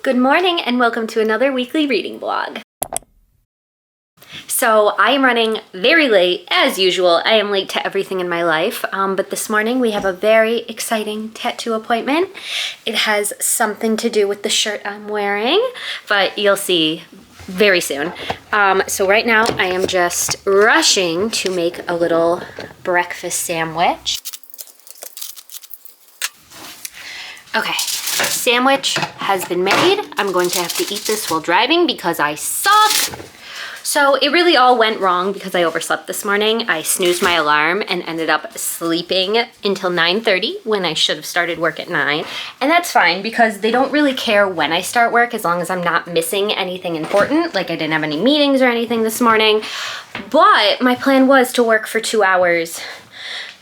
Good morning and welcome to another weekly reading vlog. So I am running very late as usual. I am late to everything in my life, but this morning we have a very exciting tattoo appointment. It has something to do with the shirt I'm wearing, but you'll see very soon. So right now I am just rushing to make a little breakfast sandwich. Okay, sandwich has been made. I'm going to have to eat this while driving because I suck. So it really all went wrong because I overslept this morning. I snoozed my alarm and ended up sleeping until 9:30 when I should have started work at 9. And that's fine because they don't really care when I start work as long as I'm not missing anything important. Like I didn't have any meetings or anything this morning. But my plan was to work for 2 hours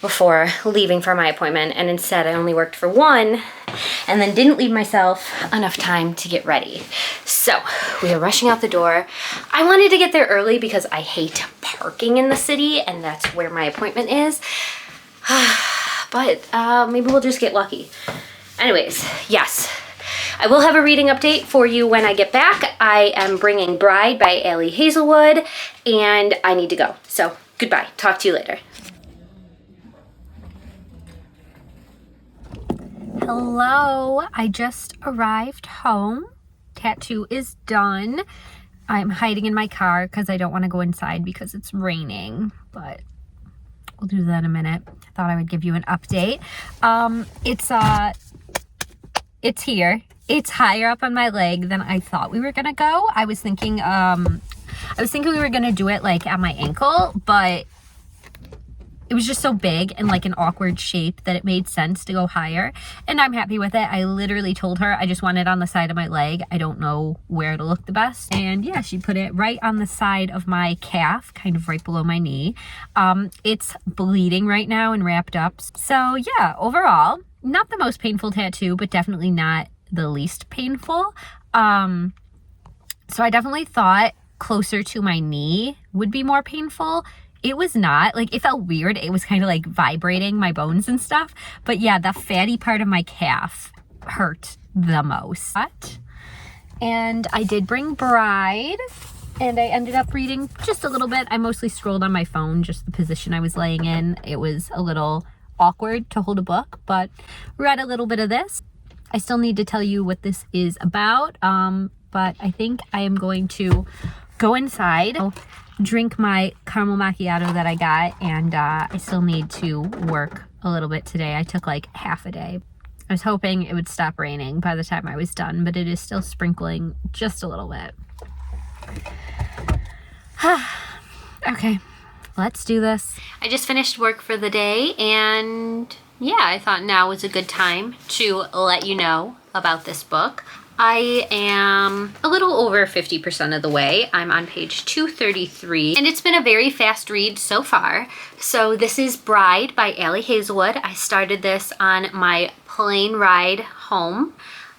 before leaving for my appointment, and instead I only worked for 1 and then didn't leave myself enough time to get ready. So we are rushing out the door. I wanted to get there early because I hate parking in the city and that's where my appointment is. But maybe we'll just get lucky. Anyways, yes. I will have a reading update for you when I get back. I am bringing Bride by Allie Hazelwood and I need to go. So goodbye. Talk to you later. Hello, I just arrived home. Tattoo is done. I'm hiding in my car because I don't want to go inside because it's raining, but we'll do that in a minute. I thought I would give you an update. It's here. It's higher up on my leg than I thought we were gonna go. I was thinking we were gonna do it like at my ankle, but it was just so big and like an awkward shape that it made sense to go higher. And I'm happy with it. I literally told her I just want it on the side of my leg. I don't know where to look the best. And yeah, she put it right on the side of my calf, kind of right below my knee. It's bleeding right now and wrapped up. So yeah, overall, not the most painful tattoo, but definitely not the least painful. So I definitely thought closer to my knee would be more painful. It was not. Like, it felt weird. It was kind of like vibrating my bones and stuff. But yeah, the fatty part of my calf hurt the most. And I did bring Bride, and I ended up reading just a little bit. I mostly scrolled on my phone, just the position I was laying in. It was a little awkward to hold a book, but read a little bit of this. I still need to tell you what this is about, but I think I am going to go inside, drink my caramel macchiato that I got, and I still need to work a little bit today. I took like half a day. I was hoping it would stop raining by the time I was done, but it is still sprinkling just a little bit. Okay, let's do this. I just finished work for the day, and yeah, I thought now was a good time to let you know about this book. I am a little over 50% of the way. I'm on page 233, and it's been a very fast read so far. So this is Bride by Allie Hazelwood. I started this on my plane ride home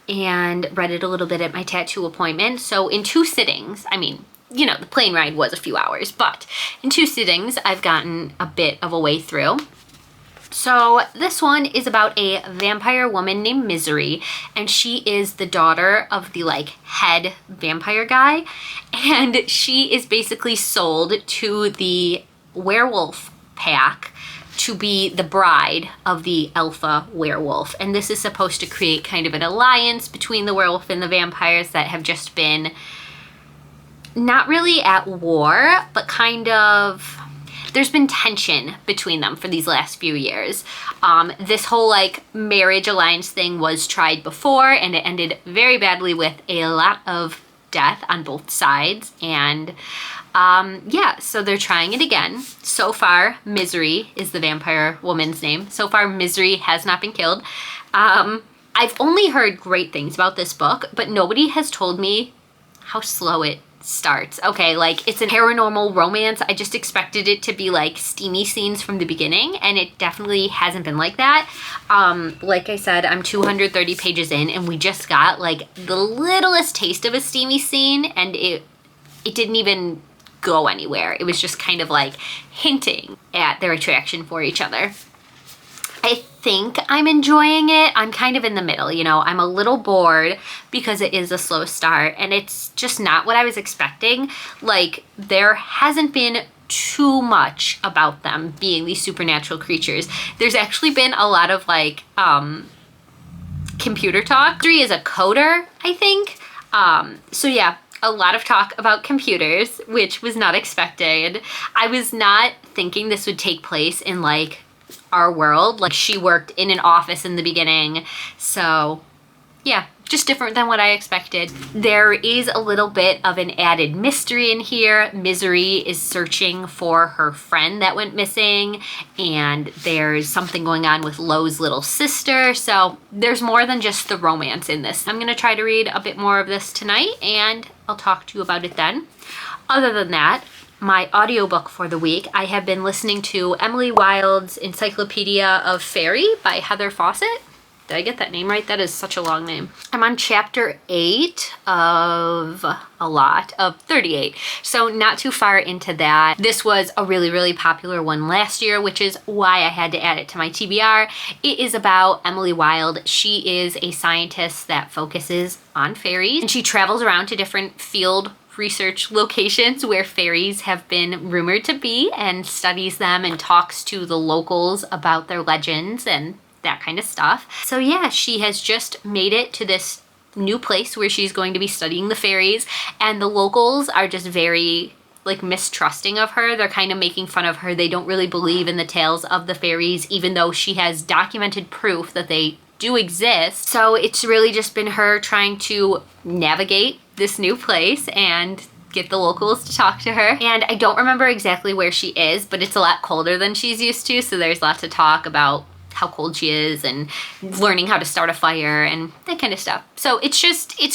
and read it a little bit at my tattoo appointment. So in 2 sittings, I mean, you know, the plane ride was a few hours, but in 2 sittings, I've gotten a bit of a way through. So this one is about a vampire woman named Misery, and she is the daughter of the like head vampire guy, and she is basically sold to the werewolf pack to be the bride of the alpha werewolf. And this is supposed to create kind of an alliance between the werewolf and the vampires that have just been not really at war, but kind of there's been tension between them for these last few years. This whole like marriage alliance thing was tried before, and it ended very badly with a lot of death on both sides. And yeah, so they're trying it again. So far, Misery is the vampire woman's name. So far, Misery has not been killed. I've only heard great things about this book, but nobody has told me how slow it starts. Okay, like it's a paranormal romance. I just expected it to be like steamy scenes from the beginning, and it definitely hasn't been like that. Like I said, I'm 230 pages in, and we just got like the littlest taste of a steamy scene, and it didn't even go anywhere. It was just kind of like hinting at their attraction for each other. I think I'm enjoying it. I'm kind of in the middle, you know. I'm a little bored because it is a slow start and it's just not what I was expecting. Like, there hasn't been too much about them being these supernatural creatures. There's actually been a lot of like computer talk. Audrey is a coder, I think. So yeah, a lot of talk about computers, which was not expected. I was not thinking this would take place in like our world. Like, she worked in an office in the beginning. So yeah, just different than what I expected. There is a little bit of an added mystery in here. Misery is searching for her friend that went missing, and there's something going on with Lo's little sister. So there's more than just the romance in this. I'm gonna try to read a bit more of this tonight, and I'll talk to you about it then. Other than that, my audiobook for the week, I have been listening to Emily Wilde's Encyclopedia of Fairy by Heather Fawcett. Did I get that name right? That is such a long name. I'm on chapter 8 of a lot of 38. So not too far into that. This was a really, really popular one last year, which is why I had to add it to my TBR. It is about Emily Wilde. She is a scientist that focuses on fairies, and she travels around to different field research locations where fairies have been rumored to be, and studies them and talks to the locals about their legends and that kind of stuff. So yeah, she has just made it to this new place where she's going to be studying the fairies, and the locals are just very like mistrusting of her. They're kind of making fun of her. They don't really believe in the tales of the fairies, even though she has documented proof that they do exist. So it's really just been her trying to navigate this new place and get the locals to talk to her. And I don't remember exactly where she is, but it's a lot colder than she's used to, so there's lots of talk about how cold she is and learning how to start a fire and that kind of stuff. So it's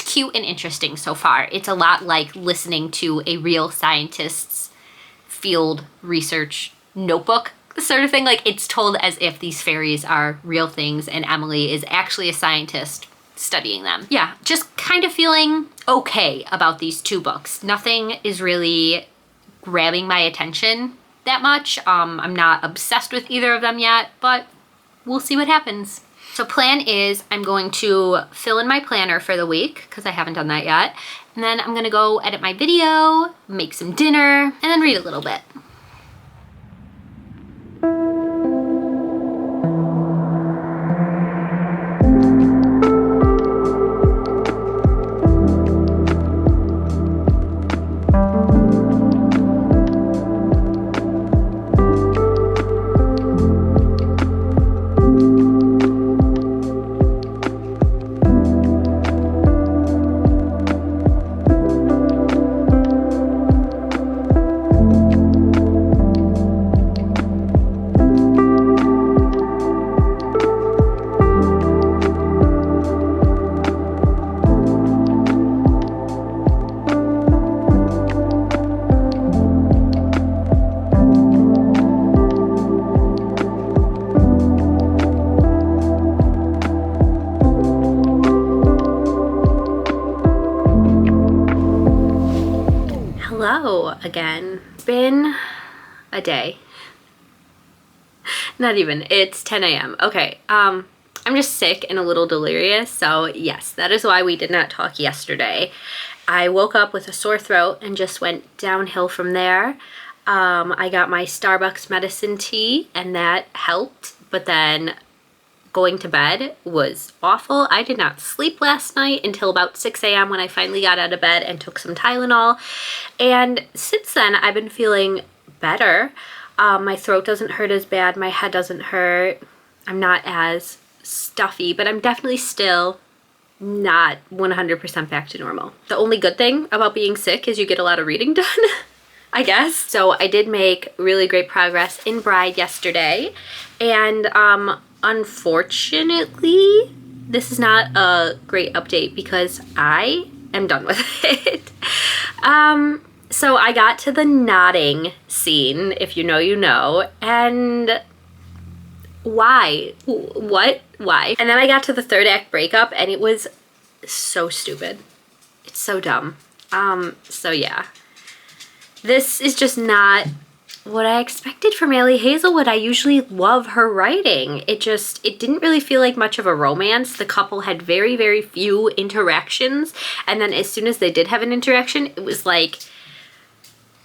cute and interesting so far. It's a lot like listening to a real scientist's field research notebook sort of thing. Like, it's told as if these fairies are real things and Emily is actually a scientist studying them. Yeah, just kind of feeling okay about these two books. Nothing is really grabbing my attention that much. I'm not obsessed with either of them yet, but we'll see what happens. So plan is I'm going to fill in my planner for the week because I haven't done that yet. And then I'm gonna go edit my video, make some dinner, and then read a little bit. Hello again. It's been a day. Not even. It's 10 a.m. Okay, I'm just sick and a little delirious, so yes, that is why we did not talk yesterday. I woke up with a sore throat and just went downhill from there. I got my Starbucks medicine tea and that helped, but then going to bed was awful. I did not sleep last night until about 6 a.m. when I finally got out of bed and took some Tylenol. And since then, I've been feeling better. My throat doesn't hurt as bad. My head doesn't hurt. I'm not as stuffy, but I'm definitely still not 100% back to normal. The only good thing about being sick is you get a lot of reading done, I guess. So I did make really great progress in Bride yesterday. And unfortunately, this is not a great update because I am done with it. So I got to the nodding scene, if you know, you know, and why? What? Why? And then I got to the third act breakup and it was so stupid. It's so dumb. So yeah. This is just not what I expected from Allie Hazelwood. I usually love her writing. It didn't really feel like much of a romance. The couple had very, very few interactions. And then as soon as they did have an interaction, it was like,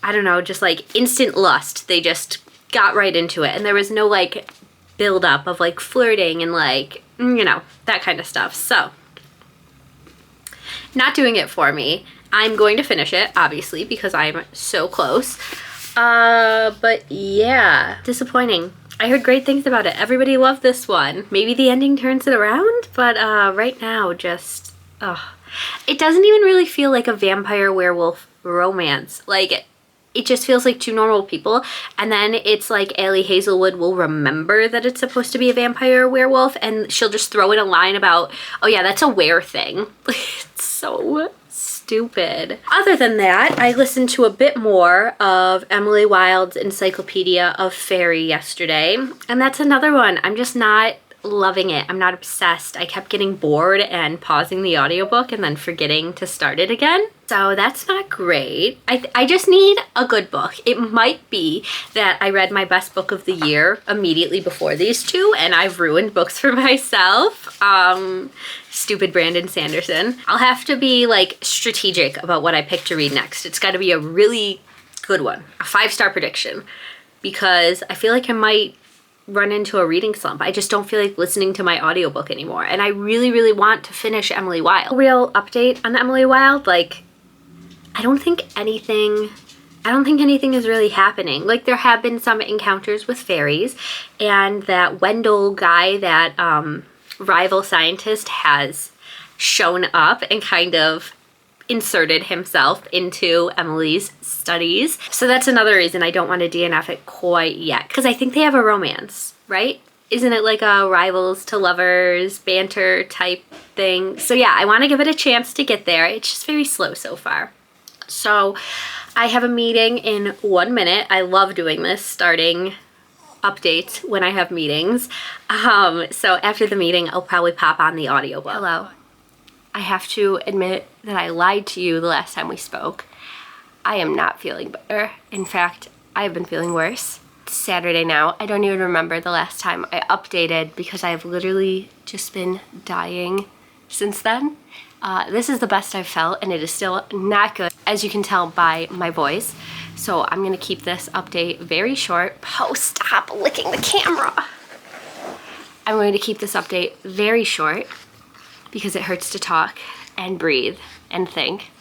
I don't know, just like instant lust. They just got right into it. And there was no like build up of like flirting and like, you know, that kind of stuff. So, not doing it for me. I'm going to finish it, obviously, because I'm so close. But yeah, disappointing. I heard great things about it. Everybody loved this one. Maybe the ending turns it around, but right now, just, it doesn't even really feel like a vampire werewolf romance. Like, it just feels like two normal people, and then it's like Allie Hazelwood will remember that it's supposed to be a vampire werewolf, and she'll just throw in a line about, oh yeah, that's a were thing. It's so stupid. Other than that, I listened to a bit more of Emily Wilde's Encyclopedia of Fairy yesterday, and that's another one. I'm just not loving it. I'm not obsessed. I kept getting bored and pausing the audiobook and then forgetting to start it again. So that's not great. I just need a good book. It might be that I read my best book of the year immediately before these two, and I've ruined books for myself. Stupid Brandon Sanderson. I'll have to be like strategic about what I pick to read next. It's got to be a really good one. A 5-star prediction. Because I feel like I might run into a reading slump. I just don't feel like listening to my audiobook anymore. And I really, really want to finish Emily Wilde. A real update on Emily Wilde, like, I don't think anything is really happening. Like, there have been some encounters with fairies, and that Wendell guy, that rival scientist, has shown up and kind of inserted himself into Emily's studies. So that's another reason I don't want to DNF it quite yet, because I think they have a romance, right? Isn't it like a rivals to lovers banter type thing? So yeah, I want to give it a chance to get there. It's just very slow so far. So I have a meeting in 1 minute. I love doing this, starting updates when I have meetings. So after the meeting, I'll probably pop on the audiobook. Hello. I have to admit that I lied to you the last time we spoke. I am not feeling better. In fact, I have been feeling worse. It's Saturday now. I don't even remember the last time I updated because I have literally just been dying since then. This is the best I've felt, and it is still not good, as you can tell by my voice. So I'm gonna keep this update very short. Oh, stop licking the camera. I'm going to keep this update very short because it hurts to talk and breathe and think.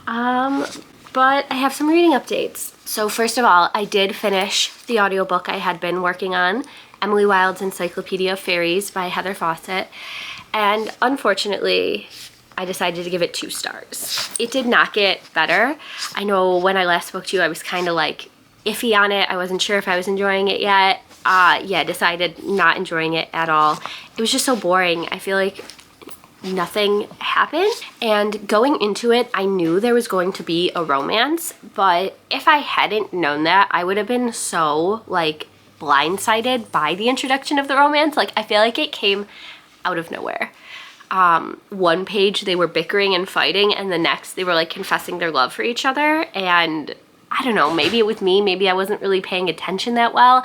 But I have some reading updates. So first of all, I did finish the audiobook I had been working on, Emily Wilde's Encyclopedia of Fairies by Heather Fawcett. And unfortunately, I decided to give it 2 stars. It did not get better. I know when I last spoke to you, I was kind of like iffy on it. I wasn't sure if I was enjoying it yet. Yeah, decided not enjoying it at all. It was just so boring. I feel like nothing happened. And going into it, I knew there was going to be a romance, but if I hadn't known that, I would have been so like blindsided by the introduction of the romance. Like, I feel like it came out of nowhere. One page they were bickering and fighting, and the next they were like confessing their love for each other. And I don't know, maybe with me, maybe I wasn't really paying attention that well,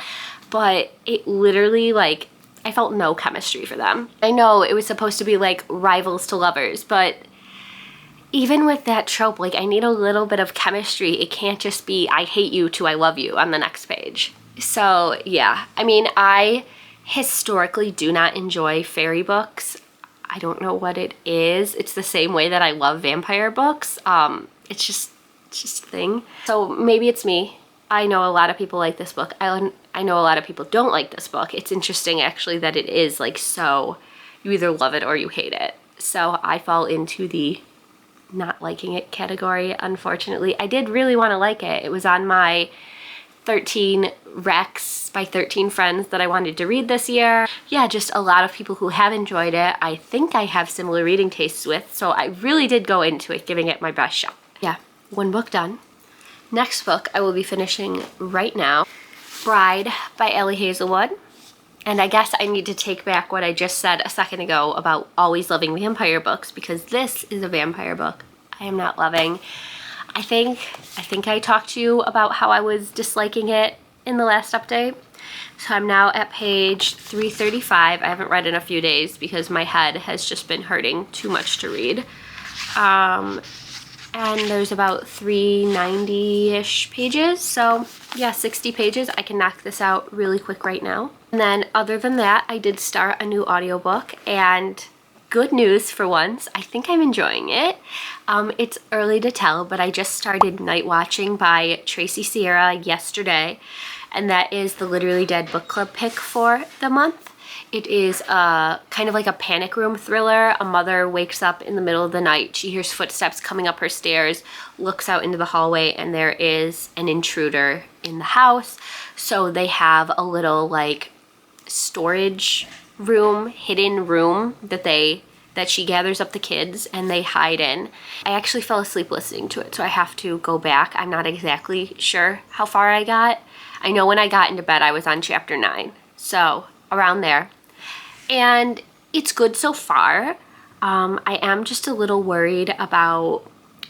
but it literally, like, I felt no chemistry for them. I know it was supposed to be like rivals to lovers, but even with that trope, like, I need a little bit of chemistry. It can't just be I hate you to I love you on the next page. So yeah, I mean, I historically do not enjoy fairy books. I don't know what it is. It's the same way that I love vampire books. It's just a thing. So maybe it's me. I know a lot of people like this book. I know a lot of people don't like this book. It's interesting actually that it is like, so you either love it or you hate it. So I fall into the not liking it category, unfortunately. I did really want to like it. It was on my 13 recs by 13 friends that I wanted to read this year. Yeah, just a lot of people who have enjoyed it. I think I have similar reading tastes with, so I really did go into it giving it my best shot. Yeah, 1 book done. Next book I will be finishing right now, Bride by Allie Hazelwood. And I guess I need to take back what I just said a second ago about always loving vampire books, because this is a vampire book I am not loving. I think I talked to you about how I was disliking it in the last update. So I'm now at page 335. I haven't read in a few days because my head has just been hurting too much to read. And there's about 390-ish pages. So yeah, 60 pages. I can knock this out really quick right now. And then other than that, I did start a new audiobook, and good news for once, I think I'm enjoying it. It's early to tell, but I just started Night Watching by Tracy Sierra yesterday, and that is the Literally Dead book club pick for the month. It is kind of like a panic room thriller. A mother wakes up in the middle of the night. She hears footsteps coming up her stairs, looks out into the hallway, and there is an intruder in the house. So they have a little like storage room, hidden room that she gathers up the kids and they hide in. I actually fell asleep listening to it, so I have to go back. I'm not exactly sure how far I got. I know when I got into bed I was on chapter 9, so around there. And it's good so far. I am just a little worried about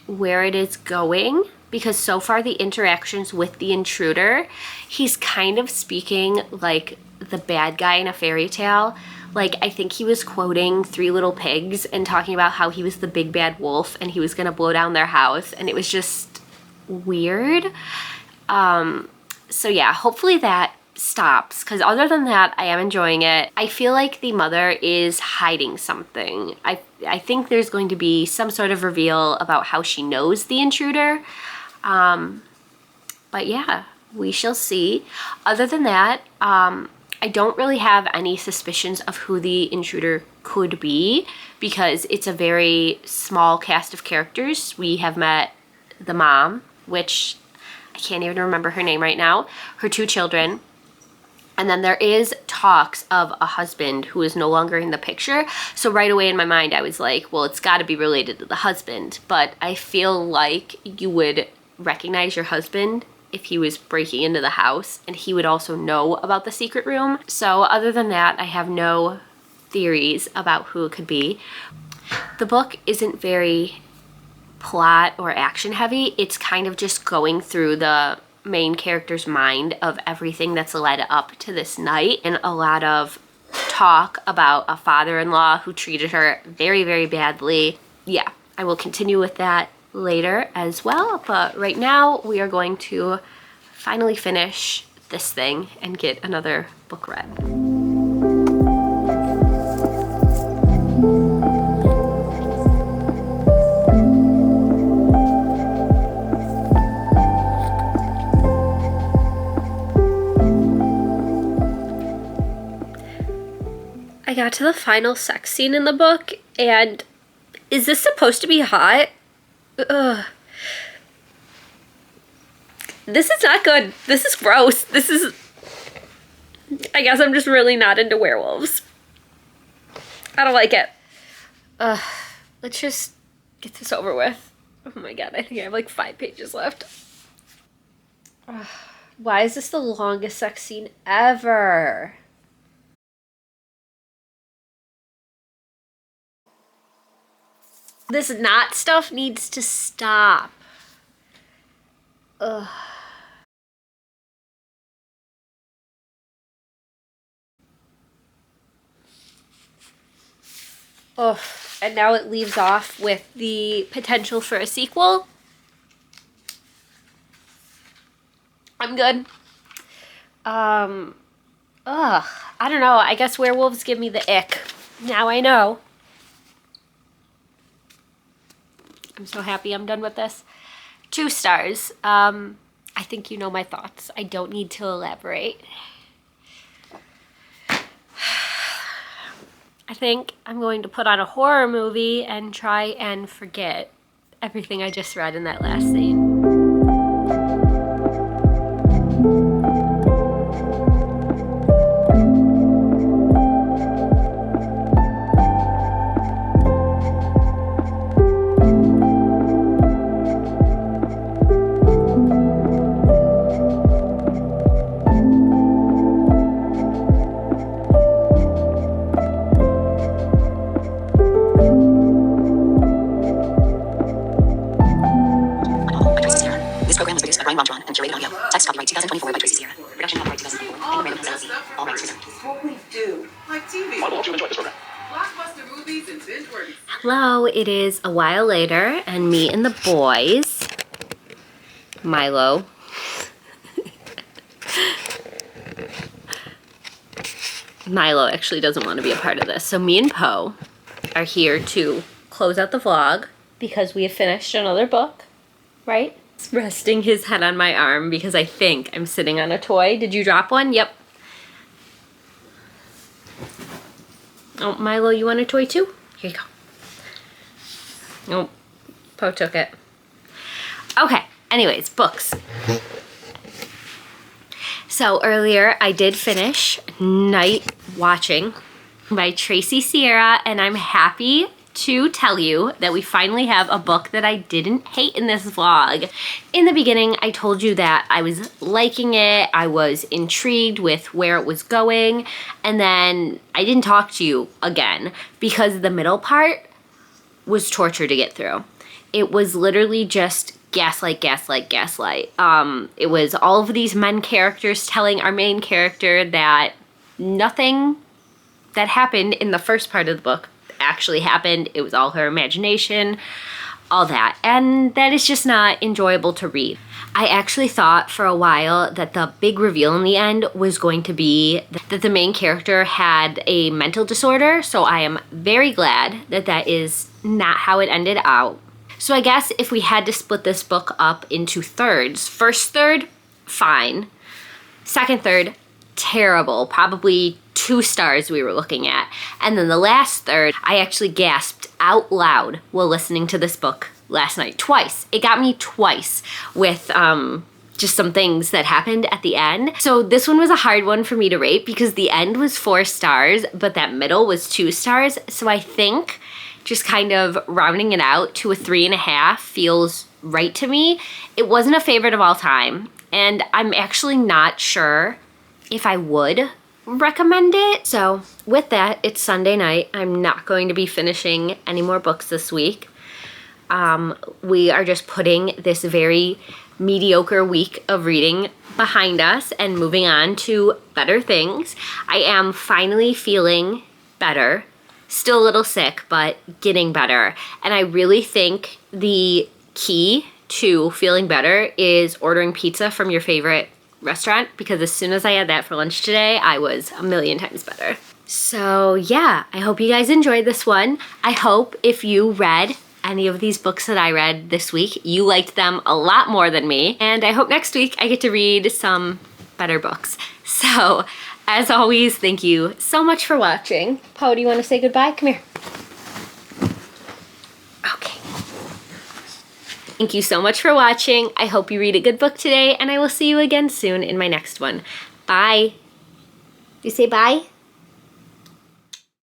where it is going, because so far the interactions with the intruder, he's kind of speaking like the bad guy in a fairy tale. Like, I think he was quoting Three Little Pigs and talking about how he was the big bad wolf and he was gonna blow down their house, and it was just weird. So yeah, hopefully that stops, because other than that, I am enjoying it. I feel like the mother is hiding something. I think there's going to be some sort of reveal about how she knows the intruder. But yeah, we shall see. Other than that, I don't really have any suspicions of who the intruder could be, because it's a very small cast of characters. We have met the mom, which I can't even remember her name right now, her 2 children, and then there is talks of a husband who is no longer in the picture. So right away in my mind, I was like, well, it's got to be related to the husband. But I feel like you would recognize your husband if he was breaking into the house, and he would also know about the secret room. So other than that, I have no theories about who it could be. The book isn't very plot or action heavy. It's kind of just going through the main character's mind of everything that's led up to this night, and a lot of talk about a father-in-law who treated her very, very badly. Yeah, I will continue with that later as well, but right now we are going to finally finish this thing and get another book read. I got to the final sex scene in the book, and is this supposed to be hot? Ugh. This is not good. This is gross. This is... I guess I'm just really not into werewolves. I don't like it. Let's just get this over with. Oh my god, I think I have like 5 pages left. Why is this the longest sex scene ever? This knot stuff needs to stop. Ugh. Ugh. And now it leaves off with the potential for a sequel. I'm good. Ugh. I don't know. I guess werewolves give me the ick. Now I know. I'm so happy I'm done with this. 2 stars. I think you know my thoughts. I don't need to elaborate. I think I'm going to put on a horror movie and try and forget everything I just read in that last scene. program was produced by Brian Wondron and curated audio. Text copyright 2024 by Tracy Sierra. Production copyright 2024. Any random facility. All rights reserved. It's what we do. Like TV. I hope you enjoyed this program. Blockbuster movies and binge worthy. Hello, it is a while later, and me and the boys, Milo, Milo actually doesn't want to be a part of this, so me and Poe are here to close out the vlog because we have finished another book, right? He's resting his head on my arm because I think I'm sitting on a toy. Did you drop one? Yep. Oh, Milo, you want a toy too? Here you go. Nope. Poe took it. Okay, anyways, books. So earlier I did finish Night Watching by Tracy Sierra, and I'm happy to tell you that we finally have a book that I didn't hate in this vlog. In the beginning, I told you that I was liking it, I was intrigued with where it was going, and then I didn't talk to you again because the middle part was torture to get through. It was literally just gaslight, gaslight, gaslight. It was all of these men characters telling our main character that nothing that happened in the first part of the book actually happened. It was all her imagination, all that. And that is just not enjoyable to read. I actually thought for a while that the big reveal in the end was going to be that the main character had a mental disorder. So I am very glad that that is not how it ended out. So I guess if we had to split this book up into thirds, first third, fine. Second third, terrible. Probably 2 stars we were looking at. And then the last third, I actually gasped out loud while listening to this book last night. Twice. It got me twice with just some things that happened at the end. So this one was a hard one for me to rate because the end was 4 stars, but that middle was 2 stars. So I think just kind of rounding it out to a 3.5 feels right to me. It wasn't a favorite of all time, and I'm actually not sure if I would recommend it. So with that, it's Sunday night. I'm not going to be finishing any more books this week. We are just putting this very mediocre week of reading behind us and moving on to better things. I am finally feeling better. Still a little sick, but getting better. And I really think the key to feeling better is ordering pizza from your favorite restaurant, because as soon as I had that for lunch today, I was a million times better. So yeah, I hope you guys enjoyed this one. I hope if you read any of these books that I read this week, you liked them a lot more than me. And I hope next week I get to read some better books. So as always, thank you so much for watching. Poe, do you want to say goodbye? Come here. Okay. Thank you so much for watching. I hope you read a good book today, and I will see you again soon in my next one. Bye. Do you say bye?